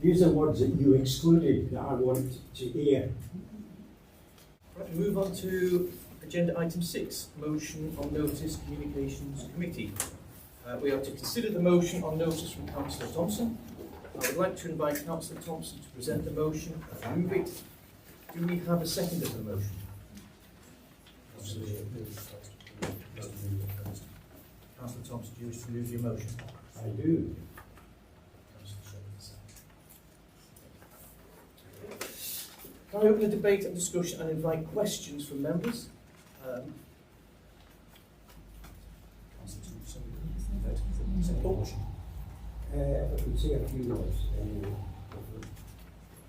These are words that you excluded that I want to air. Right, we move on to agenda item 6, motion on notice communications committee. We are to consider the motion on notice from Councillor Thompson. I would like to invite Councillor Thompson to present the motion and move it. Do we have a second of the motion? Councillor Thompson, do you wish to move your motion? I do. Can I open the debate and discussion and invite questions from members? I could say a few words.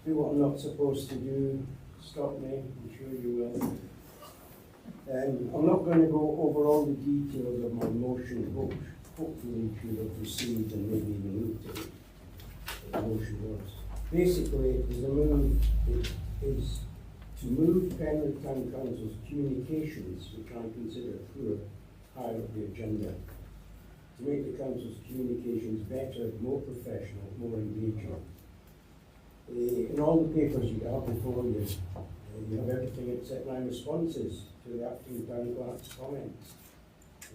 Do what I'm not supposed to do. Stop me. I'm sure you will. I'm not going to go over all the details of my motion, which hopefully you have received and maybe even looked at it. The motion was basically it is to move Penrith Town Council's communications, which I consider poor, higher up the agenda, to make the council's communications better, more professional, more engaging. In all the papers you have before you, you have everything except my responses to the acting town clerk's comments.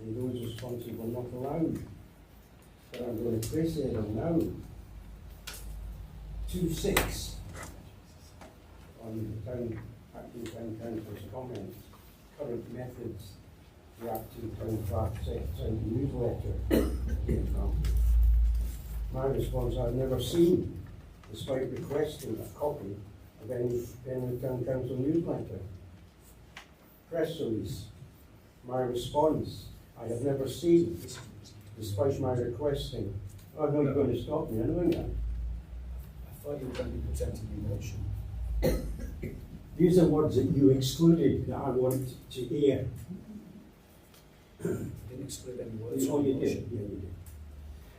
And those responses were not allowed. But I'm going to place them now. 2.6 on the acting town council's comments, current methods. The acting town clerk sent a newsletter. My response, I've never seen, despite requesting a copy of any Penrith Town Council newsletter. Press release. My response, I have never seen, despite my requesting. Oh no, you're going to stop me, aren't you? I thought you were going to be presenting your motion. These are words that you excluded that I want to air. You didn't exclude any words. Oh, you did. Yeah, you did.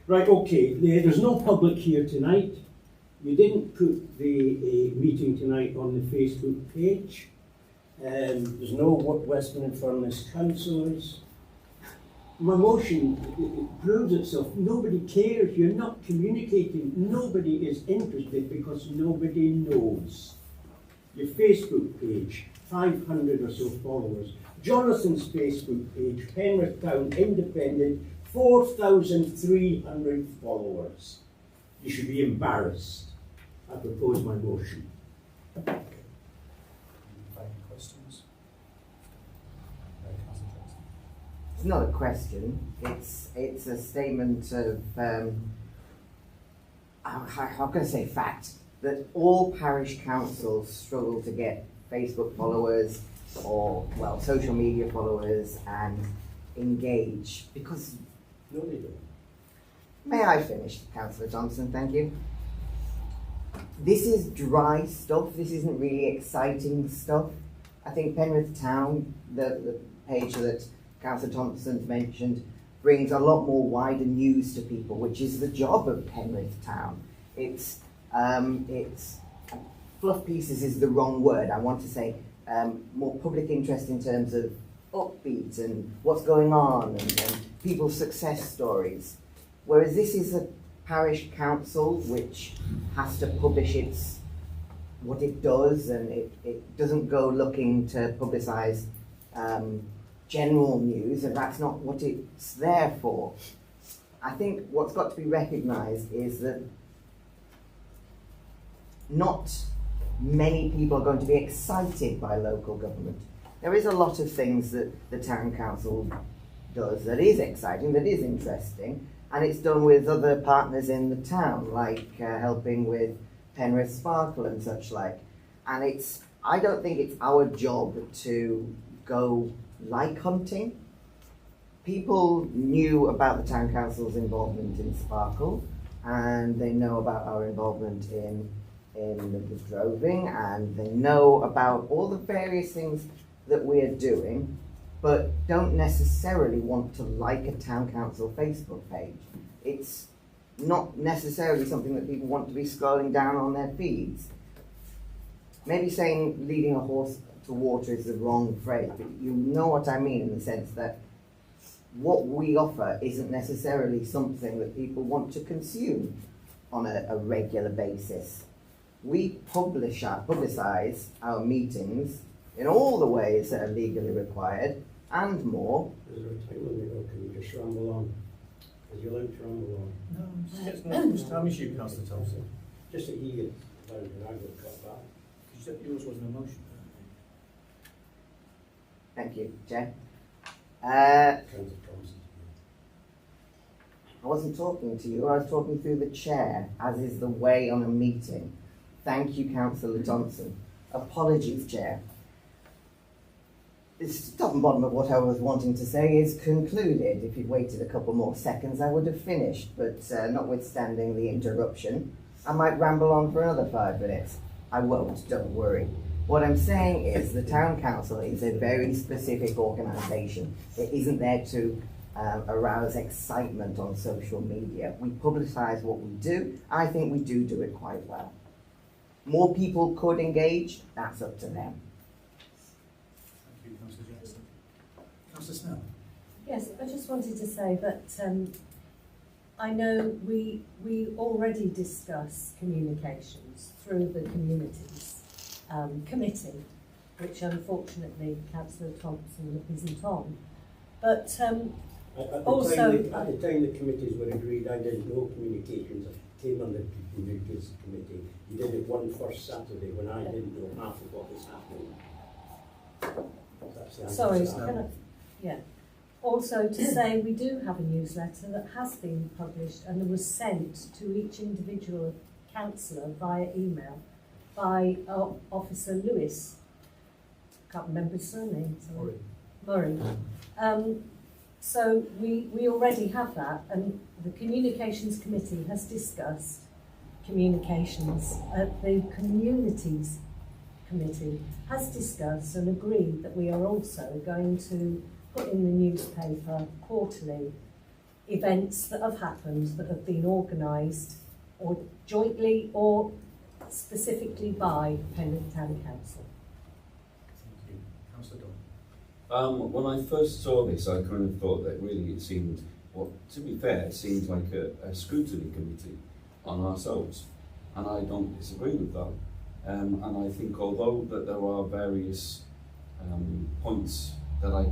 Right, okay. There's no public here tonight. You didn't put the meeting tonight on the Facebook page. There's no Western-in-Furness councillors. My motion it proves itself. Nobody cares. You're not communicating. Nobody is interested because nobody knows. Your Facebook page, 500 or so followers. Jonathan's Facebook page, Penrith Town Independent, 4,300 followers. You should be embarrassed. I propose my motion. Okay. Any questions? It's not a question. It's a statement of how can I say fact that all parish councils struggle to get Facebook followers or social media followers and engage because No, they don't. May I finish, Councillor Thompson? Thank you. This is dry stuff. This isn't really exciting stuff. I think Penrith Town, the page that Councillor Thompson's mentioned, brings a lot more wider news to people, which is the job of Penrith Town. It's fluff pieces is the wrong word. I want to say more public interest in terms of upbeat and what's going on and people's success stories. Whereas this is a parish council which has to publish what it does, and it doesn't go looking to publicise general news, and that's not what it's there for. I think what's got to be recognised is that not many people are going to be excited by local government. There is a lot of things that the town council does that is exciting, that is interesting, and it's done with other partners in the town, like helping with Penrith Sparkle and such like. And I don't think it's our job to go like hunting. People knew about the town council's involvement in Sparkle, and they know about our involvement in the droving, and they know about all the various things that we're doing, but don't necessarily want to like a town council Facebook page. It's not necessarily something that people want to be scrolling down on their feeds. Maybe saying leading a horse to water is the wrong phrase, but you know what I mean, in the sense that what we offer isn't necessarily something that people want to consume. on a regular basis. We publicise our meetings in all the ways that are legally required and more. Is there a time limit or can you just ramble on? Is you allowed to ramble on? No, it's not just time issue, Councillor Thompson. Just that he gets allowed and I got cut back. You said yours wasn't a motion. Thank you, Chair. Councillor Thompson. I wasn't talking to you, I was talking through the chair, as is the way on a meeting. Thank you, Councillor Thompson. Apologies, Chair. The top and bottom of what I was wanting to say is concluded. If you'd waited a couple more seconds, I would have finished, but notwithstanding the interruption, I might ramble on for another 5 minutes. I won't, don't worry. What I'm saying is the Town Council is a very specific organisation. It isn't there to arouse excitement on social media. We publicise what we do. I think we do it quite well. More people could engage, that's up to them. Thank you, Councillor Jackson. Councillor Snell. Yes, I just wanted to say that I know we already discuss communications through the communities committee, which unfortunately Councillor Thompson isn't on. But At the also, time the committees were agreed, I did no communications. I came on the communities committee. You did it one first Saturday when I didn't know half of what was happening. That's the answer sorry, to that. can I, yeah. Also to say we do have a newsletter that has been published and was sent to each individual councillor via email by Officer Lewis. Can't remember his surname. Sorry. Murray. So we already have that, and the Communications Committee has discussed communications. The Communities Committee has discussed and agreed that we are also going to put in the newspaper quarterly events that have happened, that have been organised or jointly or specifically by Pendant Town Council. Thank you. Councillor Dunn. When I first saw this, I kind of thought that really it seemed, well, to be fair, it seemed like a scrutiny committee on ourselves, and I don't disagree with that. And I think although that there are various points that I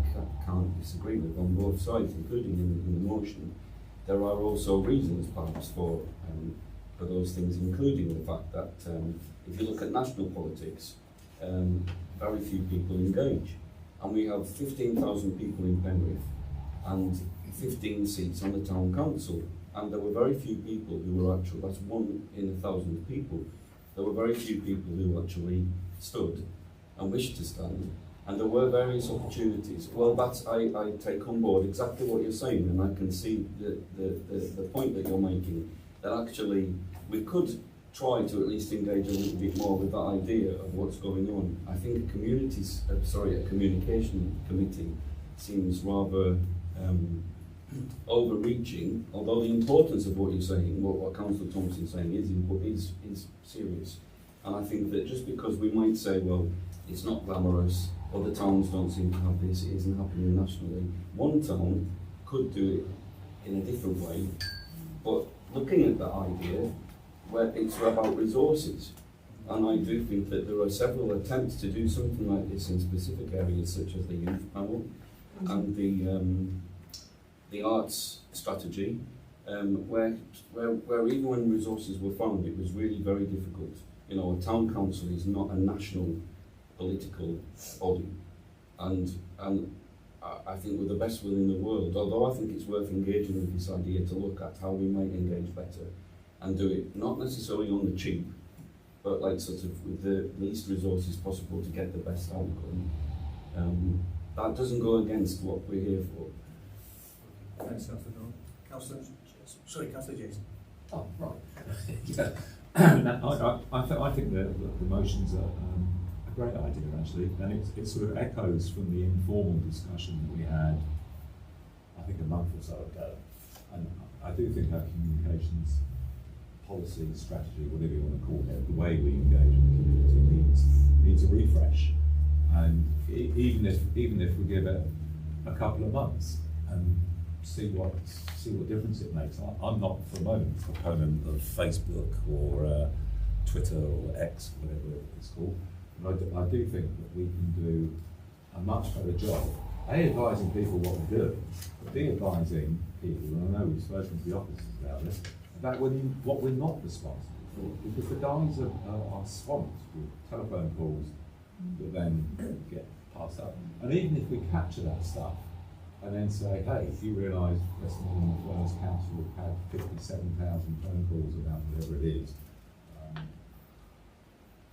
can't disagree with on both sides, including in the motion, there are also reasons perhaps for those things, including the fact that if you look at national politics, very few people engage. And we have 15,000 people in Penrith and 15 seats on the town council. And there were very few people who were actually, that's 1 in 1,000 people. There were very few people who actually stood and wished to stand. And there were various opportunities. Well, that's, I take on board exactly what you're saying, and I can see the point that you're making, that actually we could try to at least engage a little bit more with that idea of what's going on. I think a communication committee seems rather overreaching, although the importance of what you're saying, what Councillor Thompson's saying is serious. And I think that just because we might say, well, it's not glamorous, other towns don't seem to have this, it isn't happening nationally, one town could do it in a different way, but looking at that idea, where it's about resources, and I do think that there are several attempts to do something like this in specific areas such as the youth panel and the arts strategy, where even when resources were found, it was really very difficult. You know, a town council is not a national political body, and I think with the best will in the world, although I think it's worth engaging with this idea to look at how we might engage better and do it not necessarily on the cheap, but like sort of with the least resources possible to get the best outcome. That doesn't go against what we're here for. Thanks, Councillor Dunn. Councillor Jason. Oh, right. Yeah. I think the motions are a great idea, actually, and it sort of echoes from the informal discussion that we had, I think, a month or so ago. And I do think our communications policy, strategy, whatever you want to call it, the way we engage with the community needs a refresh. And even if we give it a couple of months, see what difference it makes. I'm not for a moment a proponent of Facebook or Twitter or X, whatever it's called. But I do think that we can do a much better job, A, advising people what we're doing, but B, advising people, and I know we've spoken to the officers about this, about what we're not responsible for, because the guys are swamped with telephone calls that then get passed up. And even if we capture that stuff and then say, hey, if you realise Westmoreland Wales Council have had 57,000 phone calls about whatever it is,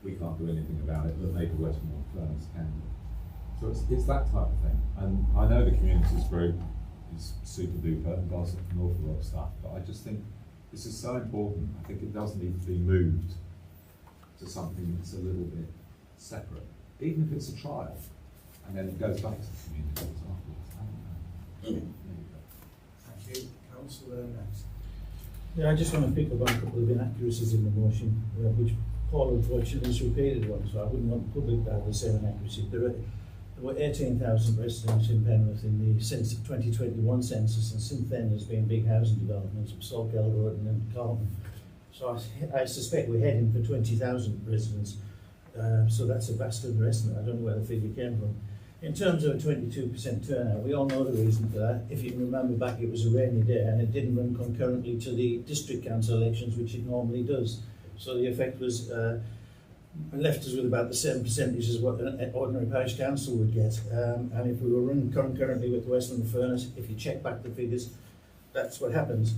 we can't do anything about it, but maybe Westmoreland Wales can. So it's that type of thing. And I know the communities group is super duper and does an awful lot of stuff, but I just think this is so important. I think it does need to be moved to something that's a little bit separate, even if it's a trial, and then it goes back to the communities afterwards. There you go. Thank you. Councillor Max. Yeah, I just want to pick up on a couple of inaccuracies in the motion, which Paul unfortunately has repeated one, so I wouldn't want the public to have the same inaccuracy. There were 18,000 residents in Penrith in the 2021 census, and since then there's been big housing developments of Salkeld Road and Carlton. So I suspect we're heading for 20,000 residents. So that's a vast underestimate. I don't know where the figure came from. In terms of a 22% turnout, we all know the reason for that. If you can remember back, it was a rainy day and it didn't run concurrently to the district council elections, which it normally does. So the effect was left us with about the same percentage as what an ordinary parish council would get. And if we were running concurrently with the Westland Furnace, if you check back the figures, that's what happens.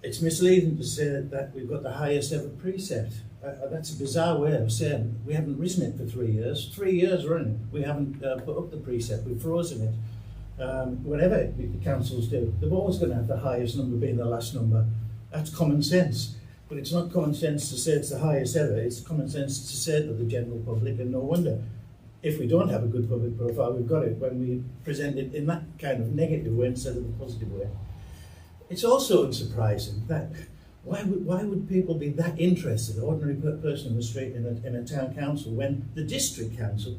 It's misleading to say that we've got the highest ever precept. That's a bizarre way of saying we haven't risen it for 3 years. 3 years running, we haven't put up the precept, we've frozen it. Whatever the councils do, they're always going to have the highest number being the last number. That's common sense. But it's not common sense to say it's the highest ever, it's common sense to say to the general public, and no wonder. If we don't have a good public profile, we've got it when we present it in that kind of negative way instead of the positive way. It's also unsurprising that why would people be that interested, ordinary person in the street in a town council, when the district council,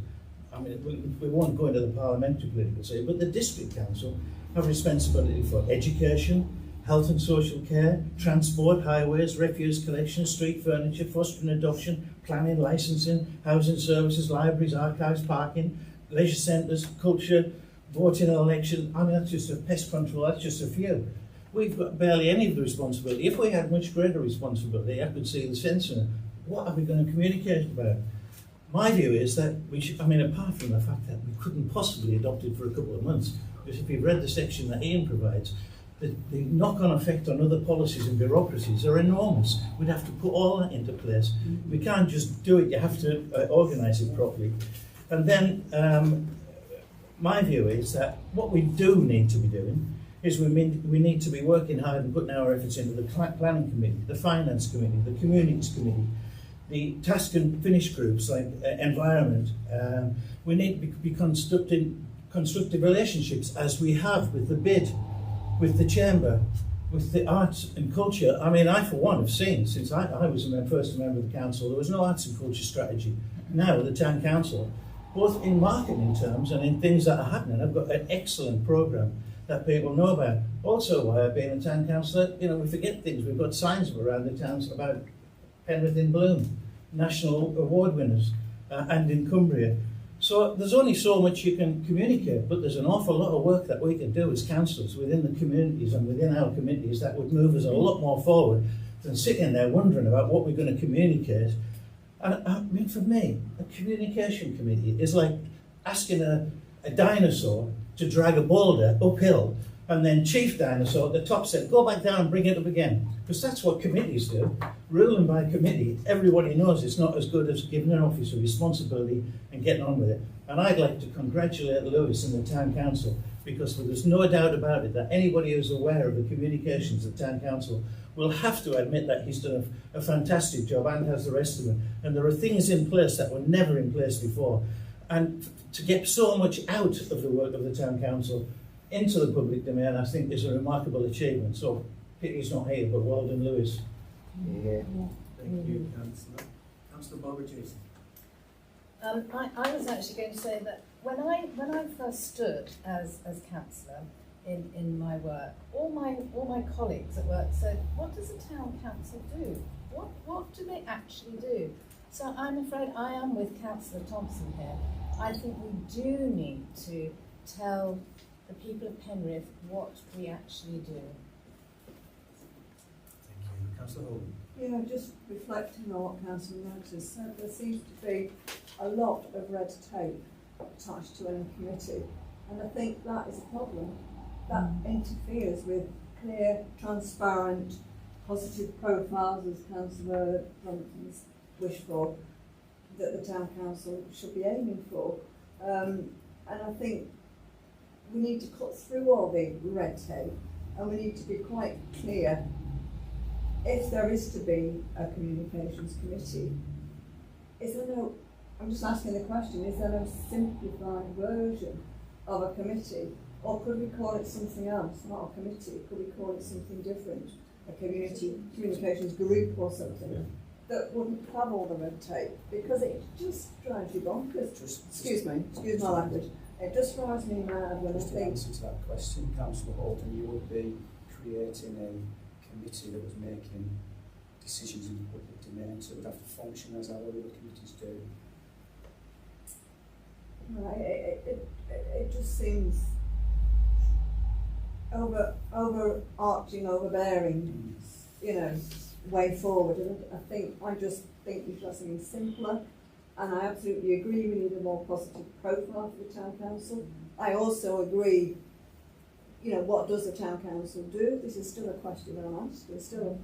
I mean, we won't go into the parliamentary political side, but the district council have responsibility for education, health and social care, transport, highways, refuse collection, street furniture, fostering adoption, planning, licensing, housing services, libraries, archives, parking, leisure centres, culture, voting and election. I mean, that's just a pest control, that's just a few. We've got barely any of the responsibility. If we had much greater responsibility, I could see the sense in it. What are we going to communicate about? My view is that we should, I mean, apart from the fact that we couldn't possibly adopt it for a couple of months, because if you've read the section that Ian provides, the knock-on effect on other policies and bureaucracies are enormous. We'd have to put all that into place. We can't just do it, you have to organise it properly. And then my view is that what we do need to be doing is we need to be working hard and putting our efforts into the planning committee, the finance committee, the communities committee, the task and finish groups like environment. We need to be constructing constructive relationships as we have with the BID, with the chamber, with the arts and culture. I mean, I for one have seen, since I was my first member of the council, there was no arts and culture strategy. Now the town council, both in marketing terms and in things that are happening, I've got an excellent programme that people know about. Also, while I've been in town council, you know, we forget things. We've got signs around the towns about Penrith in Bloom, national award winners, and in Cumbria. So there's only so much you can communicate, but there's an awful lot of work that we can do as councillors within the communities and within our communities that would move us a lot more forward than sitting there wondering about what we're going to communicate. And I mean, for me, a communication committee is like asking a dinosaur to drag a boulder uphill, and then Chief Dinosaur at the top said, go back down and bring it up again. Because that's what committees do. Ruling by committee, everybody knows it's not as good as giving an officer responsibility and getting on with it. And I'd like to congratulate Lewis and the Town Council, because there's no doubt about it that anybody who's aware of the communications of the Town Council will have to admit that he's done a fantastic job, and has the rest of them. And there are things in place that were never in place before. And to get so much out of the work of the Town Council into the public domain, I think is a remarkable achievement. So, pity he's not here, but well done, Lewis. Yeah. Thank you, Councillor. Councillor Barbara Jason. I was actually going to say that when I first stood as councillor, in my work. All my colleagues at work said, what does the town council do? What do they actually do? So I'm afraid I am with Councillor Thompson here. I think we do need to tell the people of Penrith what we actually do. Thank you. Councillor Holden. Yeah, just reflecting on what Councillor Notice said, there seems to be a lot of red tape attached to any committee, and I think that is a problem. That interferes with clear, transparent, positive profiles, as Councillor Thompson's wish for, that the Town Council should be aiming for. And I think we need to cut through all the red tape, and we need to be quite clear. If there is to be a communications committee, is there no, I'm just asking the question, is there no simplified version of a committee? Or could we call it something else, not a committee? Could we call it something different? A communications group or something that wouldn't have all the red tape? Because it just drives you bonkers. Excuse my language. It just drives me mad when I Just to think. answer to that question, Councillor Holden, you would be creating a committee that was making decisions in the public domain, so it would have to function as our other committees do. Right, it just seems overarching, overbearing, you know, way forward. And I just think we should have something simpler. And I absolutely agree we need a more positive profile for the Town Council. I also agree, you know, what does the Town Council do? This is still a question I'm asked. We're still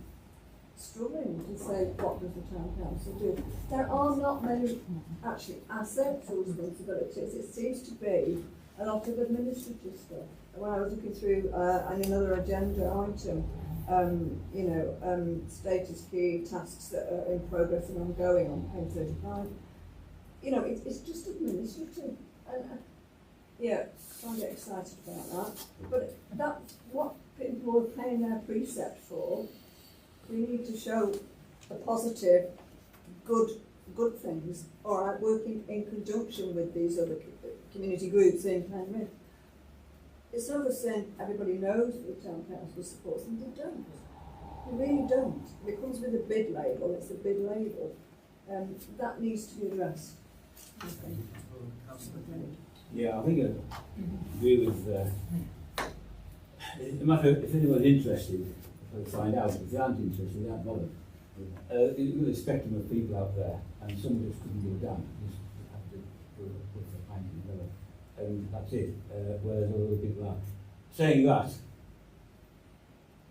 struggling to say what does the Town Council do. There are not many actually assets or responsibilities. It seems to be a lot of administrative stuff. When I was looking through another agenda item, status key tasks that are in progress and ongoing on page 35, you know, it's just administrative. And yeah, I get excited about that. But that's what people are paying their precept for. We need to show the positive, good things, all right, working in conjunction with these other community groups in Penrith. It's not just saying everybody knows that the Town Council supports them. They don't. They really don't. If it comes with a bid label, it's a bid label. That needs to be addressed. Okay. Yeah, I think I agree with. No matter if anyone's interested, they'll find out. If they aren't interested, they aren't bothered. With a spectrum of people out there, and some just couldn't give a damn. Just have to put their pint in the middle, and that's it. Whereas other people are saying that.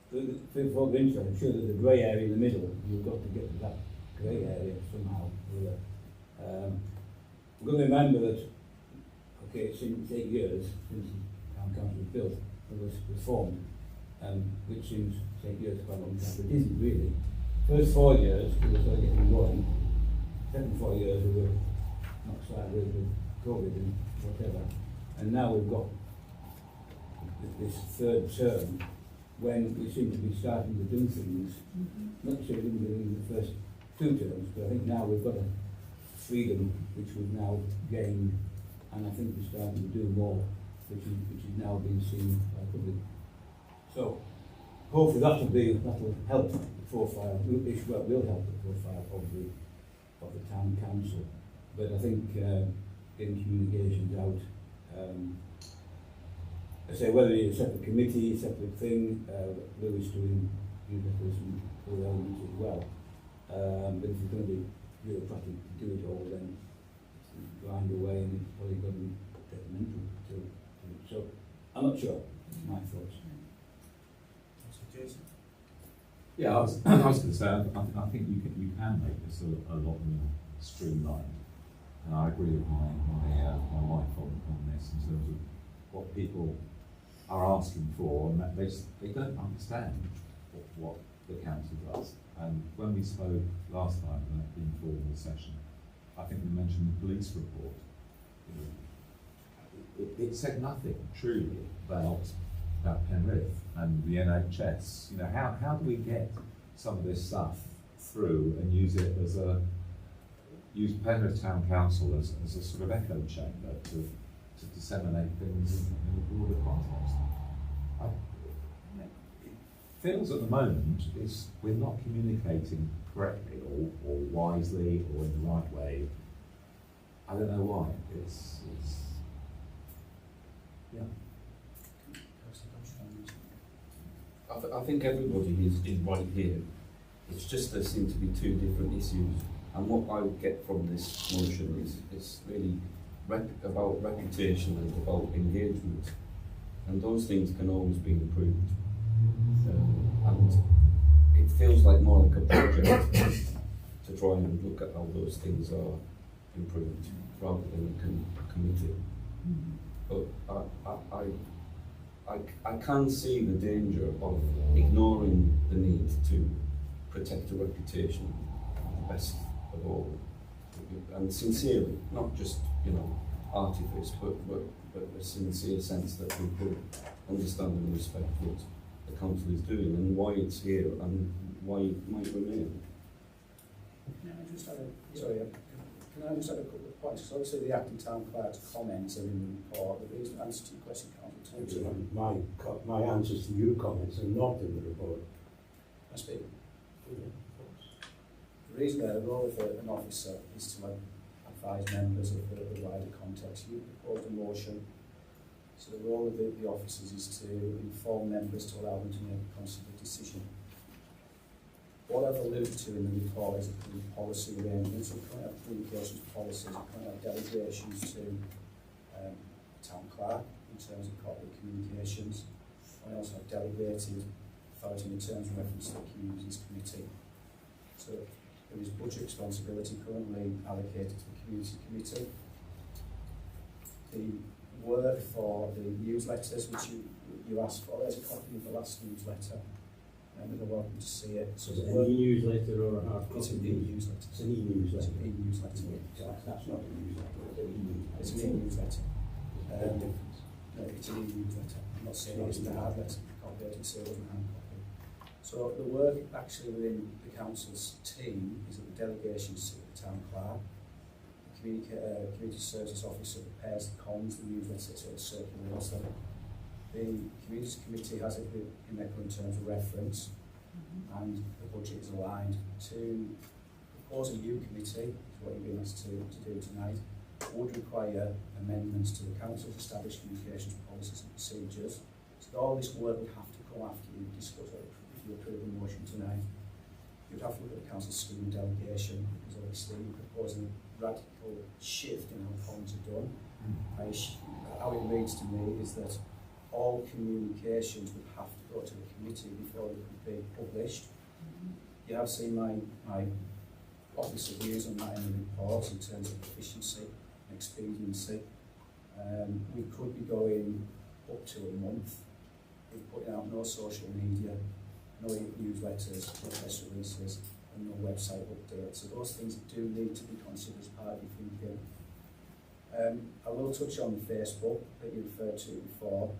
For folk interested, I'm sure there's a grey area in the middle. You've got to get to that grey area somehow. We've got to remember that, okay, it's 8 years since the Town Council was built, it was formed, which seems to take years quite a long time, but it isn't really. First 4 years, we were sort of getting going. Second 4 years, we were knocked sideways with COVID and whatever. And now we've got this third term when we seem to be starting to do things, not necessarily in the first 2 terms, but I think now we've got a freedom which we've now gained, and I think we're starting to do more, which is now being seen by the public. So hopefully that'll help the profile. Will help the profile of the Town Council. But I think getting communications out. I say whether it's a separate committee, separate thing. Louis doing some other elements as well. But if it's going to be bureaucratic to do it all, then it's grind away and it's probably going to be detrimental to it. So I'm not sure. That's my thoughts. Jason? Yeah, I was going to say, I think you can make this a lot more streamlined. And I agree with my wife on this in terms of what people are asking for, and that they don't understand what the council does. And when we spoke last time in that informal session, I think we mentioned the police report. It said nothing truly about Penrith and the NHS. How do we get some of this stuff through and use Penrith Town Council as a sort of echo chamber to disseminate things in a broader context? It feels at the moment is we're not communicating correctly or wisely or in the right way. I don't know why. It's yeah. I think everybody is right here. It's just there seem to be two different issues. And what I would get from this motion is really about reputation and about engagement. And those things can always be improved. And it feels like more like a project to try and look at how those things are improved rather than a committee. But I can see the danger of ignoring the need to protect a reputation best of all, and sincerely, not just artifice, but a sincere sense that people understand and respect what the council is doing and why it's here and why it might remain. Can I just add a couple of points? Because obviously the acting town clerk's comments are in the report. The reason answer to your question, Councillor Thompson. My answers to your comments are not in the report. I speak. The reason that the role of an officer is to advise members of the wider context. You proposed a motion, so the role of the officers is to inform members to allow them to make a considered decision. What I've alluded to in the report is the policy arrangements. We currently have communications policies, we currently have delegations to town clerk in terms of corporate communications. We also have delegated authority in terms of reference to the communities committee. So there is budget responsibility currently allocated to the community committee. The work for the newsletters, which you asked for, there's a copy of the last newsletter. And you're welcome to see it. So is it an e-newsletter or a hard copy? It's an e-newsletter. It's an e-newsletter. It's an e-newsletter. That's not a newsletter, it's an e-newsletter. It's an e-newsletter. Difference. No, it's an e-newsletter. I'm not saying it's the hard letter copy, I didn't say it wasn't hand copy. So the work actually within the council's team is that the delegation sit with the town clerk. The community services officer prepares the comms, the newsletter, so it circulates them. The Communities Committee has it in their current terms of reference, and the budget is aligned to propose a new committee, which is what you've been asked to do tonight, would require amendments to the council's established communications policies and procedures. So all this work would have to come after you discuss it. If you approve the motion tonight, you'd have to look at the council's scheme of delegation, because obviously you're proposing a radical shift in how forms are done. How it reads to me is that all communications would have to go to the committee before they could be published. You have seen my officer views on that in the report in terms of efficiency and expediency. We could be going up to a month with putting out no social media, no newsletters, no press releases, and no website updates. So those things do need to be considered as part of your thinking. I will touch on Facebook that you referred to before,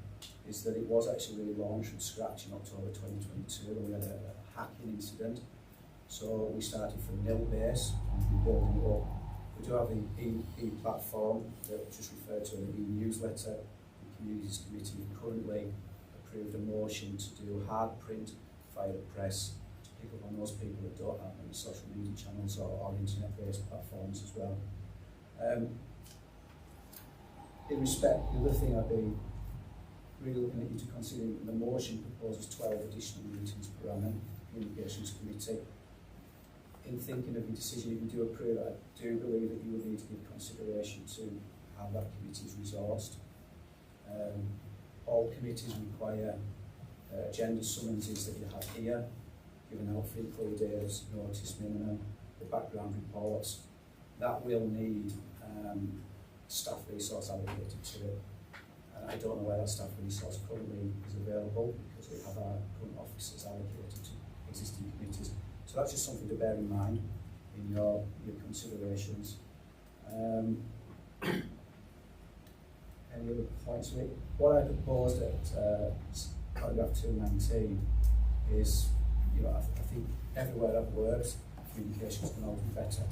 is that it was actually relaunched from scratch in October 2022 when we had a hacking incident. So we started from nil base and we've been building it up. We do have the e-platform that was just referred to in the e-newsletter. The Communities Committee currently approved a motion to do hard print via the press to pick up on those people that don't have any social media channels or internet-based platforms as well. In respect, the other thing I'd be really looking at you to consider, the motion proposes 12 additional meetings per annum, Communications Committee. In thinking of your decision, if you do approve it, I do believe that you will need to give consideration to how that committee is resourced. All committees require agenda summonses that you have here, given out 3 full days notice minimum, the background reports. That will need staff resource allocated to it. And I don't know where that staff resource currently is available, because we have our current officers allocated to existing committees. So that's just something to bear in mind in your considerations. Any other points? What I proposed at paragraph 219 is, I think everywhere that works, communications can always be better.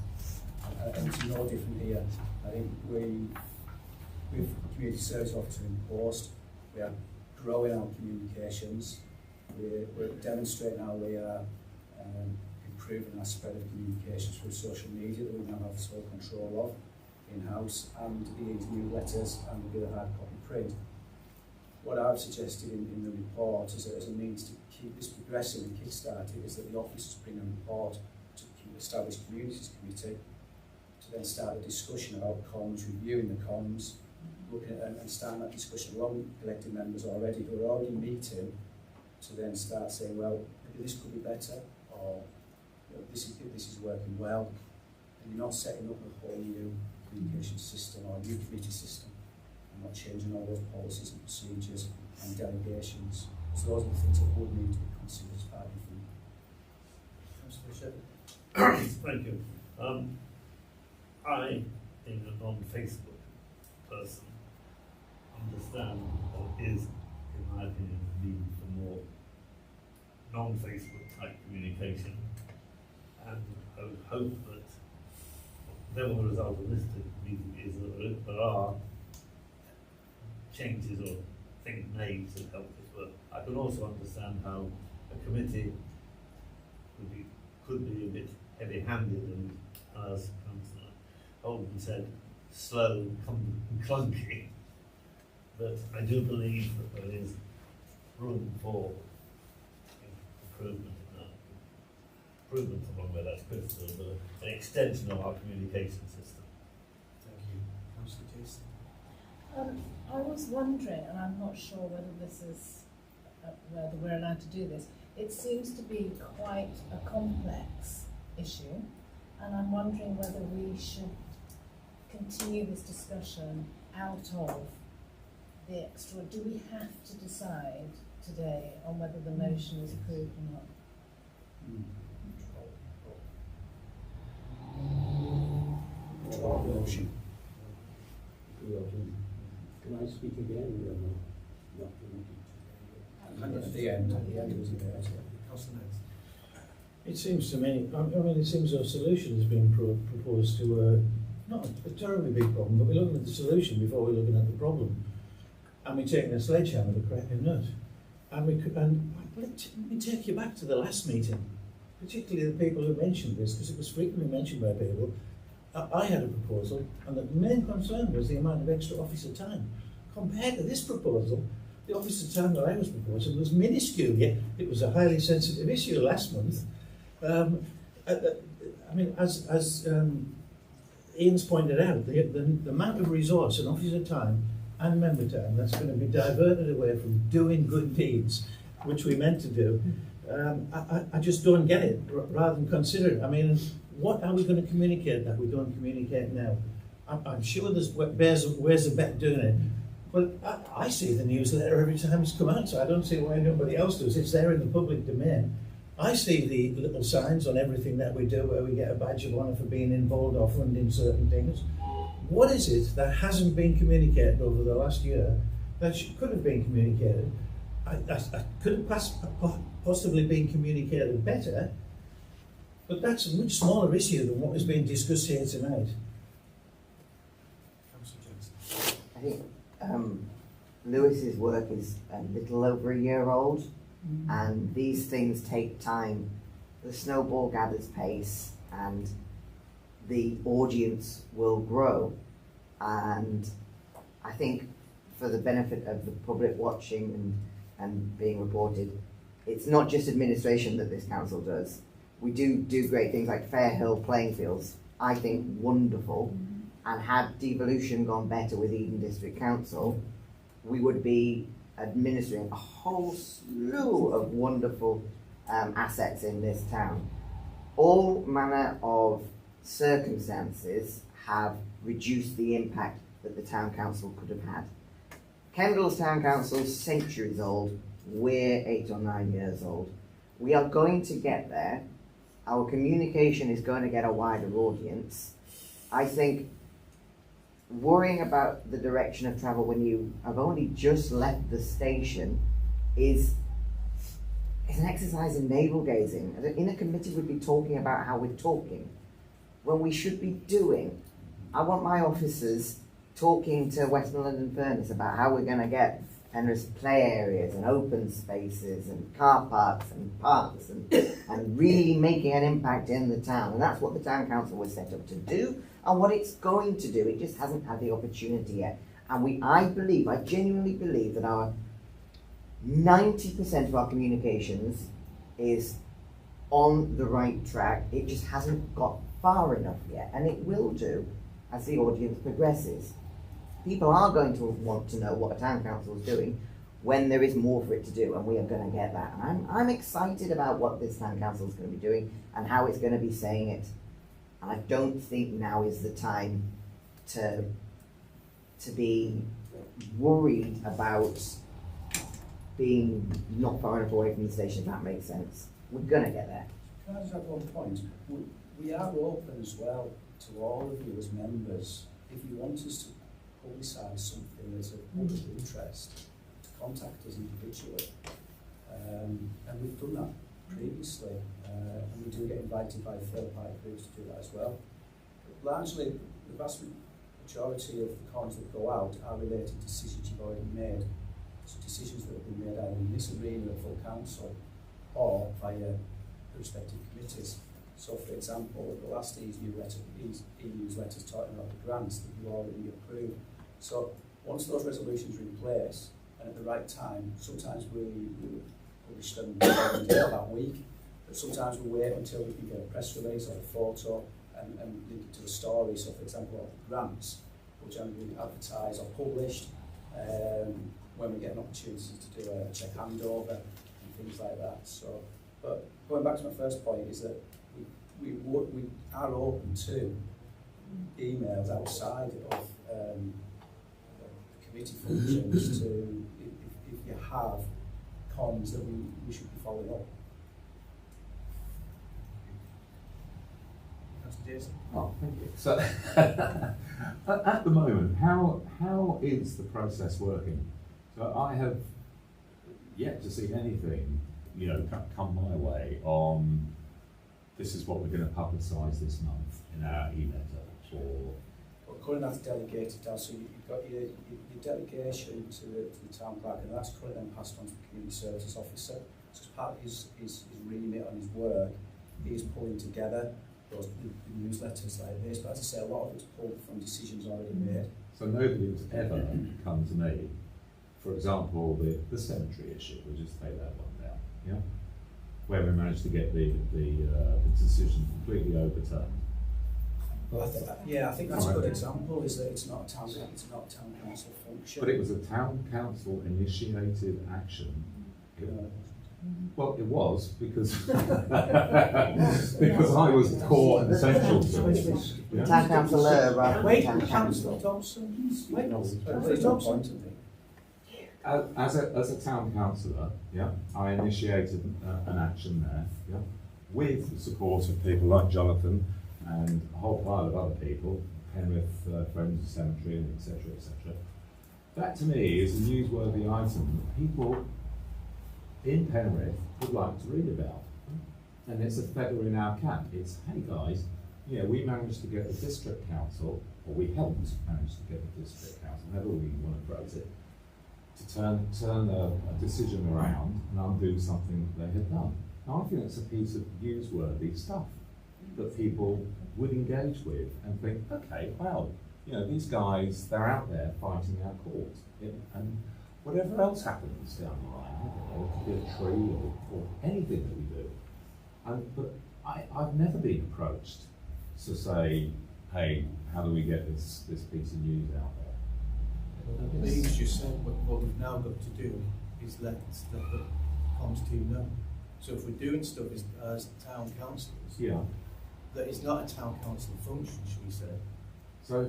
And it's no different here. I think with community service officer in post, we have growing our communications. We're demonstrating how we are improving our spread of communications through social media that we now have sole control of in-house, and these newsletters and a bit of hard copy print. What I've suggested in the report is that as a means to keep this progressing and kick-start it, is that the officers bring a report to the Established Communities Committee to then start a discussion about comms, reviewing the comms, looking at and starting that discussion along elected members already who are already meeting, to then start saying, well, maybe this could be better, or you know, this is working well, and you're not setting up a whole new communication system or a new committee system, and not changing all those policies and procedures and delegations. So those are the things that would need to be considered as part of the Councillor Shepard. Thank you. I, being a non-Facebook person, understand there is, in my opinion, a need for more non-Facebook type communication, and I would hope that then the result of this meeting is that there are changes or things made to help this work. I can also understand how a committee could be a bit heavy-handed and, as Councillor Holden said, slow and clunky. But I do believe that there is room for improvement in that. Improvement along where that's critical, but an extension of our communication system. Thank you. Councillor Jason. I was wondering, and I'm not sure whether this is whether we're allowed to do this. It seems to be quite a complex issue, and I'm wondering whether we should continue this discussion out of the extra. Do we have to decide today on whether the motion is approved or not? motion. Can I speak again? No. At the end it was there. Councillor Nance. It seems to me, I mean, it seems a solution has been proposed to not a terribly big problem, but we're looking at the solution before we're looking at the problem. And we're taking a sledgehammer to crack a nut. And let me take you back to the last meeting, particularly the people who mentioned this, because it was frequently mentioned by people. I had a proposal, and the main concern was the amount of extra officer time. Compared to this proposal, the officer time that I was proposing was minuscule, yet it was a highly sensitive issue last month. I mean, as Ian's pointed out, the amount of resource and officer time and member time that's going to be diverted away from doing good deeds, which we meant to do, I just don't get it, rather than consider it. I mean, what are we going to communicate that we don't communicate now? I'm sure there's ways of better doing it. But I see the newsletter every time it's come out, so I don't see why nobody else does. It's there in the public domain. I see the little signs on everything that we do where we get a badge of honour for being involved or funding certain things. What is it that hasn't been communicated over the last year that could have been communicated? I could have possibly been communicated better, but that's a much smaller issue than what is being discussed here tonight. Councillor Jackson. I think Lewis's work is a little over a year old, and these things take time. The snowball gathers pace, and the audience will grow. And I think for the benefit of the public watching and being reported, it's not just administration that this council does. We do great things like Fair Hill playing fields, I think wonderful. And had devolution gone better with Eden District Council, we would be administering a whole slew of wonderful assets in this town. All manner of circumstances have reduced the impact that the town council could have had. Kendall's town council is centuries old, we're 8 or 9 years old. We are going to get there. Our communication is going to get a wider audience. I think worrying about the direction of travel when you have only just left the station is an exercise in navel gazing. In a committee we'd be talking about how we're talking when we should be doing. I want my officers talking to Westmoreland and Furness about how we're going to get Penrith play areas and open spaces and car parks and really making an impact in the town. And that's what the town council was set up to do and what it's going to do. It just hasn't had the opportunity yet. And I genuinely believe that our 90% of our communications is on the right track. It just hasn't got far enough yet, and it will do as the audience progresses. People are going to want to know what a town council is doing when there is more for it to do, and we are going to get that. And I'm excited about what this town council is going to be doing and how it's going to be saying it. And I don't think now is the time to be worried about being not far enough away from the station, if that makes sense. We're going to get there. Can I just have one point? We are open as well to all of you as members. If you want us to publicise something that's of public interest, to contact us individually. And we've done that previously. And we do get invited by third-party groups to do that as well. But largely, the vast majority of the comms that go out are related to decisions you've already made. So decisions that have been made either in this arena at full council or via the respective committees. So, for example, the last EU letters talking about the grants that you already approved. So, once those resolutions are in place and at the right time, sometimes we publish them that week, but sometimes we wait until we can get a press release or a photo and link it to the story. So, for example, the grants will generally be advertised or published when we get an opportunity to do a check handover and things like that. So, but going back to my first point is that we are open to emails outside of committee functions to if you have comms that we should be following up. Oh, thank you. So, at the moment, how is the process working? So I have yet to see anything, come my way on this is what we're going to publicise this month in our e-letter, or... Well, currently that's delegated down, so you've got your delegation to the town clerk, and that's currently then passed on to the community services officer. So as part of his remit on his work, he is pulling together those the newsletters like this, but as I say, a lot of it's pulled from decisions already made. So nobody's ever come to me, for example, the cemetery issue, we'll just take that one down, yeah? Where we managed to get the decision completely overturned. Well, I think that's a good example. Is that it's not a town council function. But it was a town council initiated action. Well, it was because because I was core and central to it. Yeah? Town councillor rather than town Councillor council. Thompson. As a town councillor, yeah, I initiated an action there, yeah, with the support of people like Jonathan and a whole pile of other people, Penrith Friends of Cemetery, etc., etc. That to me is a newsworthy item that people in Penrith would like to read about, and it's a feather in our cap. It's, hey guys, we managed to get the district council, or we helped manage to get the district council, however we want to phrase it, to turn a decision around and undo something that they had done. Now I think it's a piece of newsworthy stuff that people would engage with and think, okay, well, these guys, they're out there fighting our cause. And whatever else happens down the line, it could be a tree or anything that we do. But I've never been approached to say, hey, how do we get this piece of news out there? Lee's just said what we've now got to do is let the comms team know. So if we're doing stuff as town councillors, yeah, that is not a town council function, should we say? So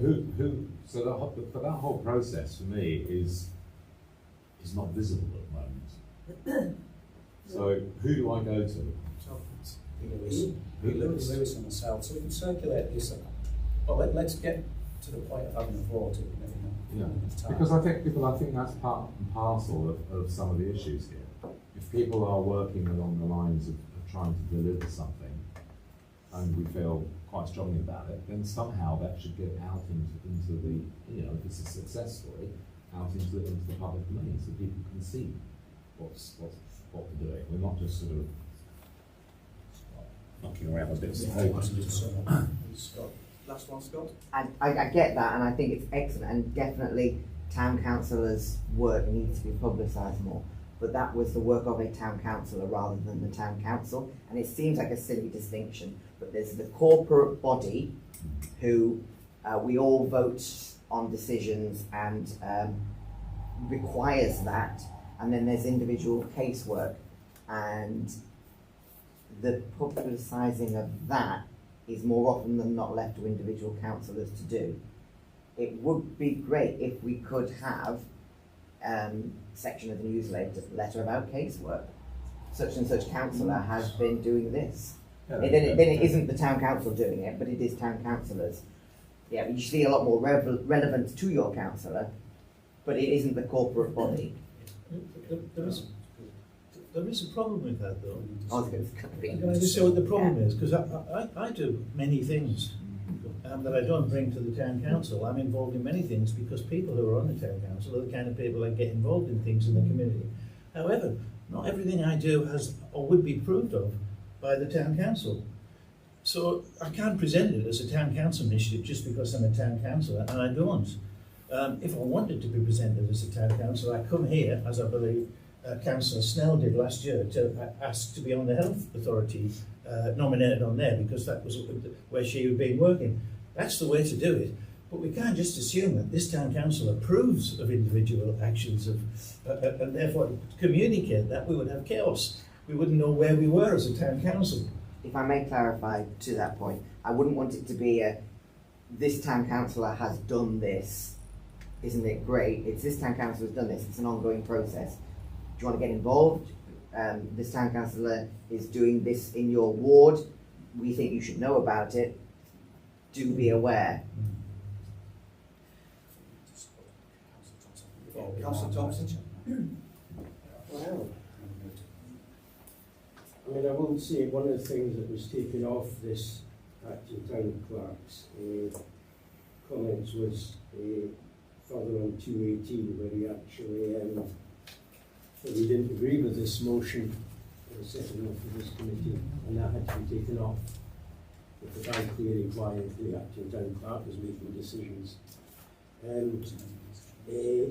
but that whole process for me is not visible at the moment. So who do I go to? Lewis and myself. So we can circulate this. Well, let's get to the point of having a vote. Yeah, because I think that's part and parcel of some of the issues here. If people are working along the lines of trying to deliver something, and we feel quite strongly about it, then somehow that should get out into the, if it's a success story, out into the public domain so people can see what we're doing. We're not just sort of knocking around with bits of paper. Scott. Last one, Scott. I get that, and I think it's excellent, and definitely town councillors' work needs to be publicised more. But that was the work of a town councillor rather than the town council, and it seems like a silly distinction. But there's the corporate body who we all vote on decisions and requires that, and then there's individual casework, and the publicising of that is more often than not left to individual councillors to do. It would be great if we could have section of the newsletter about casework. Such and such councillor has been doing this. Then it isn't the town council doing it, but it is town councillors. Yeah, you see a lot more relevance to your councillor, but it isn't the corporate body. There is a problem with that, though. Can I just say what the problem is? Because I do many things that I don't bring to the town council. I'm involved in many things because people who are on the town council are the kind of people that get involved in things in the community. However, not everything I do has or would be approved of by the town council. So I can't present it as a town council initiative just because I'm a town councillor, and I don't. If I wanted to be presented as a town councillor, I come here, as I believe Councillor Snell did last year, to ask to be on the Health Authority, nominated on there because that was where she had been working. That's the way to do it. But we can't just assume that this town council approves of individual actions and therefore communicate that. We would have chaos. We wouldn't know where we were as a town council. If I may clarify to that point, I wouldn't want it to be this town councillor has done this, isn't it great? It's this town councillor has done this, it's an ongoing process. Do you want to get involved? This town councillor is doing this in your ward. We think you should know about it. Do be aware. Councillor Thompson. Well, I mean, I will say one of the things that was taken off this acting town clerk's comments was further on 218, where he actually that we didn't agree with this motion setting up for this committee, and that had to be taken off without clearing why the acting town clerk was making decisions.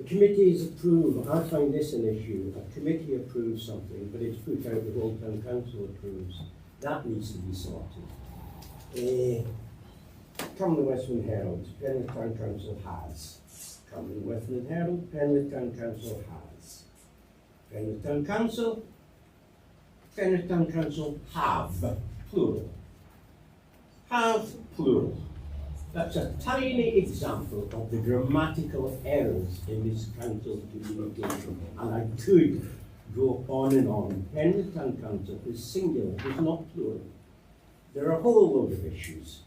Committees approve. I find this an issue. A committee approves something, but it's put out the whole town council approves. That needs to be sorted. Cumberland Westland Herald, Penrith Town Council has. Cumberland Westland Herald, Penrith Town Council has. Penrith Town Council, Penrith Town Council have, plural. Have, plural. That's a tiny example of the grammatical errors in this council's communication, and I could go on and on. Penrith Town Council is singular, it's not plural. There are a whole load of issues.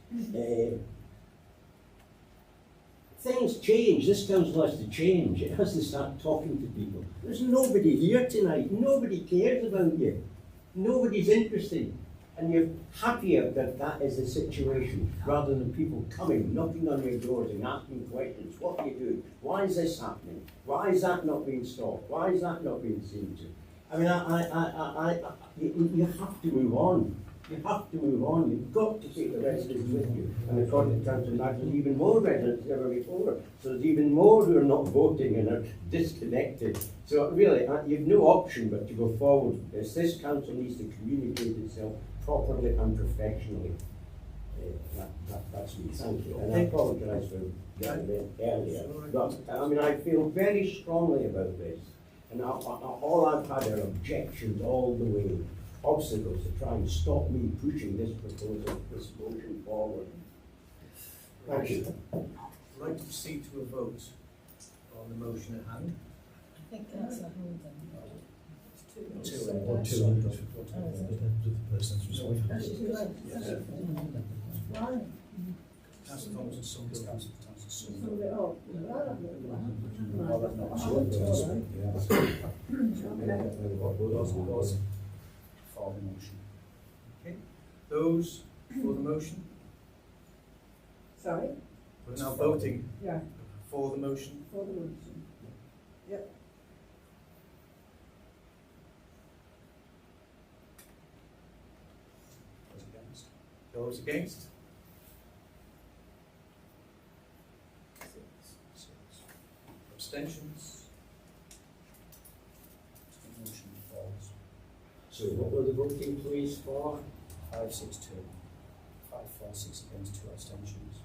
Things change. This council has to change. It has to start talking to people. There's nobody here tonight. Nobody cares about you. Nobody's interested. And you're happier that that is the situation, rather than people coming, knocking on your doors and asking questions. What are you doing? Why is this happening? Why is that not being stopped? Why is that not being seen to? I mean, you have to move on. You have to move on. You've got to take the residents with you. And according to Councillor Mack, there's even more residents than ever before. So there's even more who are not voting and are disconnected. So really, you've no option but to go forward with this. This council needs to communicate itself properly and professionally. That's me. Thank you. And I apologise for getting there earlier. But I mean, I feel very strongly about this. And all I've had are objections all the way. Obstacles to try and stop me pushing this proposal, this motion forward. Thank you. I'd like to proceed to a vote on the motion at hand. I think Councillor Holden. Or two on the person's responsibility. Councillor Thompson, Summers, Councillor Thompson, Summers. Those for the motion. Okay. Those for the motion? Sorry? We're now voting Yeah, for the motion. for the motion. Yep. Those against? Those against? Six. Abstentions? So motion falls. So what were the voting please for? 5-6-2. 5-4-6 against, 2 abstentions.